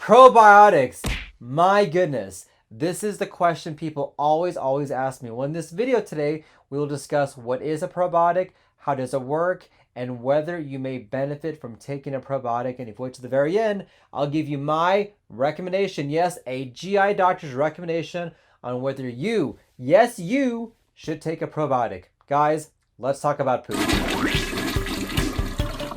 Probiotics. My goodness. This is the question people always ask me. Well, in this video today, we will discuss what is a probiotic, how does it work, and whether you may benefit from taking a probiotic. And if you wait to the very end, I'll give you my recommendation. Yes, a GI doctor's recommendation on whether you, yes, you should take a probiotic. Guys, let's talk about poop.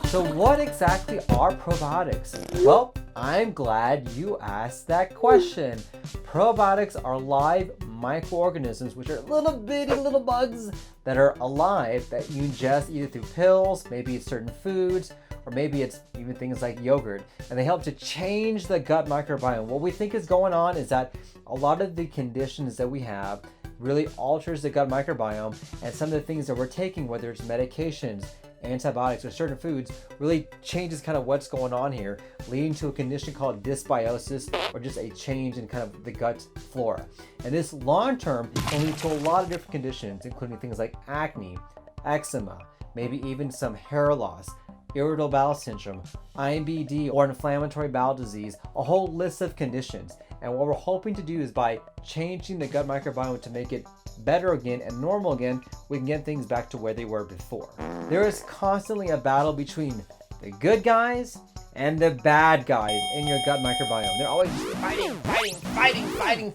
So what exactly are probiotics? Well, I'm glad you asked that question. Probiotics are live microorganisms, which are little bitty little bugs that are alive that you ingest either through pills, maybe it's certain foods, or maybe it's even things like yogurt. And they help to change the gut microbiome. What we think is going on is that a lot of the conditions that we have really alters the gut microbiome, and some of the things that we're taking, whether it's medications, antibiotics, or certain foods, really changes kind of what's going on here, leading to a condition called dysbiosis, or just a change in kind of the gut flora. And this long term can lead to a lot of different conditions, including things like acne, eczema, maybe even some hair loss, irritable bowel syndrome, IBD, or inflammatory bowel disease, a whole list of conditions. And what we're hoping to do is by changing the gut microbiome to make it better again and normal again, we can get things back to where they were before. There is constantly a battle between the good guys and the bad guys in your gut microbiome. They're always fighting.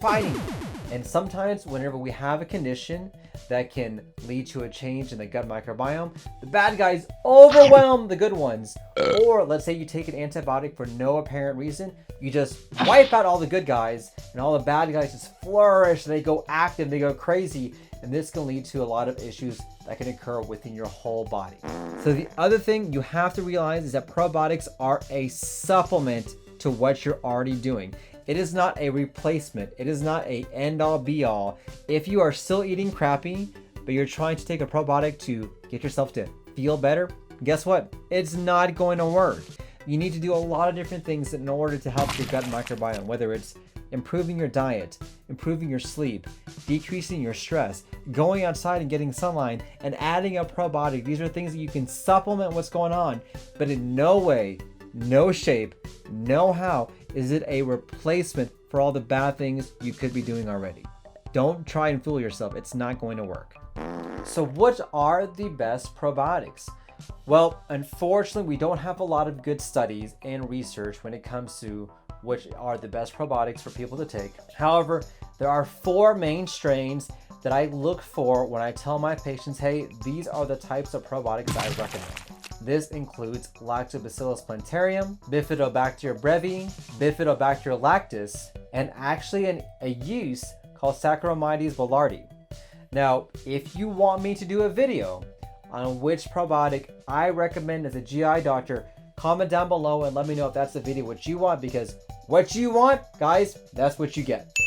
And sometimes whenever we have a condition that can lead to a change in the gut microbiome, the bad guys overwhelm the good ones. Or let's say you take an antibiotic for no apparent reason, you just wipe out all the good guys and all the bad guys just flourish, they go active, they go crazy, and this can lead to a lot of issues that can occur within your whole body. So the other thing you have to realize is that probiotics are a supplement to what you're already doing. It is not a replacement. It is not a end-all be-all. If you are still eating crappy, but you're trying to take a probiotic to get yourself to feel better, guess what? It's not going to work. You need to do a lot of different things in order to help your gut microbiome, whether it's improving your diet, improving your sleep, decreasing your stress, going outside and getting sunlight, and adding a probiotic. These are things that you can supplement what's going on, but in no way, no shape, no how is it a replacement for all the bad things you could be doing already. Don't try and fool yourself. It's not going to work. So what are the best probiotics? Well, unfortunately, we don't have a lot of good studies and research when it comes to which are the best probiotics for people to take. However, there are 4 main strains that I look for when I tell my patients, hey, these are the types of probiotics I recommend. This includes Lactobacillus plantarum, Bifidobacter brevi, Bifidobacter lactis, and actually a yeast called Saccharomyces boulardii. Now, if you want me to do a video on which probiotic I recommend as a GI doctor, comment down below and let me know if that's the video what you want, because what you want, guys, that's what you get.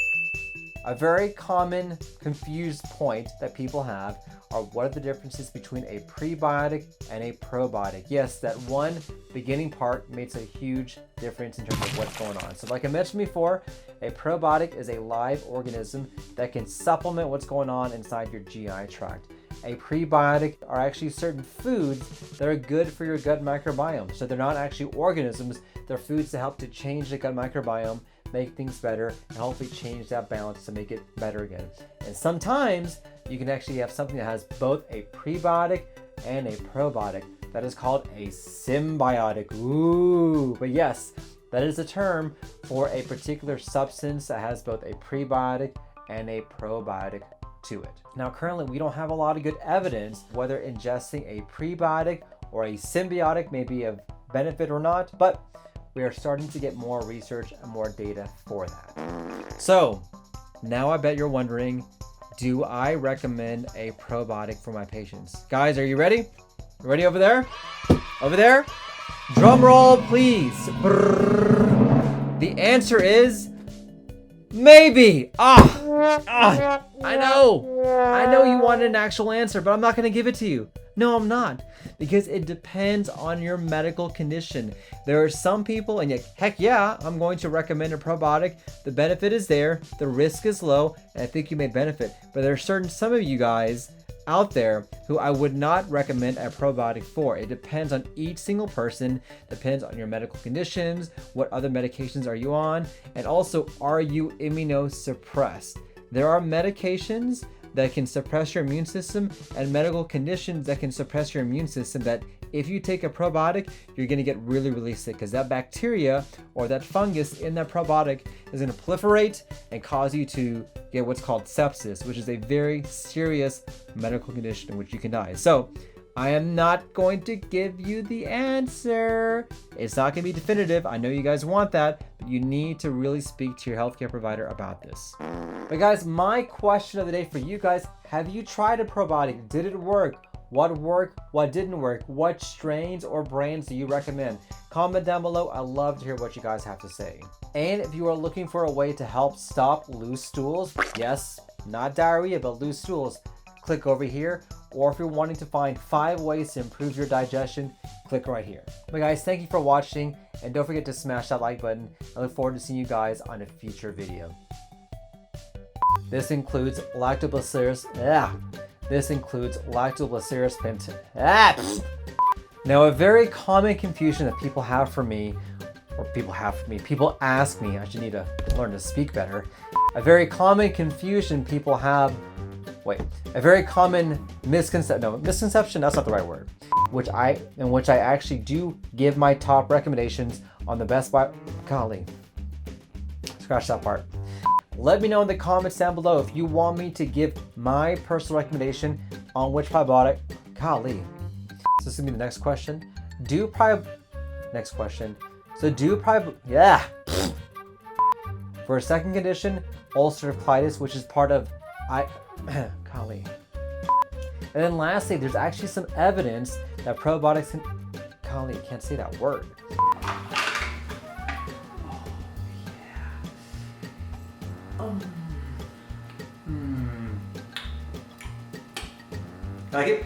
A very common confused point that people have are what are the differences between a prebiotic and a probiotic. Yes, that one beginning part makes a huge difference in terms of what's going on. So like I mentioned before, a probiotic is a live organism that can supplement what's going on inside your GI tract. A prebiotic are actually certain foods that are good for your gut microbiome. So they're not actually organisms, they're foods that help to change the gut microbiome, make things better, and hopefully change that balance to make it better again. And sometimes you can actually have something that has both a prebiotic and a probiotic. That is called a symbiotic. Ooh, but yes, that is a term for a particular substance that has both a prebiotic and a probiotic to it. Now, currently, we don't have a lot of good evidence whether ingesting a prebiotic or a symbiotic may be of benefit or not, but we are starting to get more research and more data for that. So now I bet you're wondering, do I recommend a probiotic for my patients? Guys, are you ready? Ready over there? Over there? Drum roll, please. Brrr. The answer is maybe. I know you wanted an actual answer, but I'm not going to give it to you. No, I'm not, because it depends on your medical condition. There are some people, and heck yeah, I'm going to recommend a probiotic. The benefit is there, the risk is low, and I think you may benefit. But there are some of you guys out there who I would not recommend a probiotic for. It depends on each single person, depends on your medical conditions, what other medications are you on, and also, are you immunosuppressed? There are medications that can suppress your immune system and medical conditions that can suppress your immune system that if you take a probiotic, you're going to get really, really sick because that bacteria or that fungus in that probiotic is going to proliferate and cause you to get what's called sepsis, which is a very serious medical condition in which you can die. So I am not going to give you the answer. It's not going to be definitive. I know you guys want that, but you need to really speak to your healthcare provider about this. But guys, my question of the day for you guys, have you tried a probiotic? Did it work? What worked? What didn't work? What strains or brands do you recommend? Comment down below. I love to hear what you guys have to say. And if you are looking for a way to help stop loose stools, yes, not diarrhea, but loose stools, click over here. Or if you're wanting to find 5 ways to improve your digestion, click right here. But guys, thank you for watching, and don't forget to smash that like button. I look forward to seeing you guys on a future video. This includes lactobacillus. This includes lactobacillus pentavirus. Now, a very common confusion that people have for me, people ask me, I should need to learn to speak better. A very common confusion people have, a very common misconception, that's not the right word, in which I actually do give my top recommendations on the best golly, scratch that part. Let me know in the comments down below if you want me to give my personal recommendation on which probiotic, golly. So this is gonna be the next question. For a second condition, ulcerative colitis, which is part of golly. And then lastly, there's actually some evidence that probiotics can, golly, I can't say that word. Like it?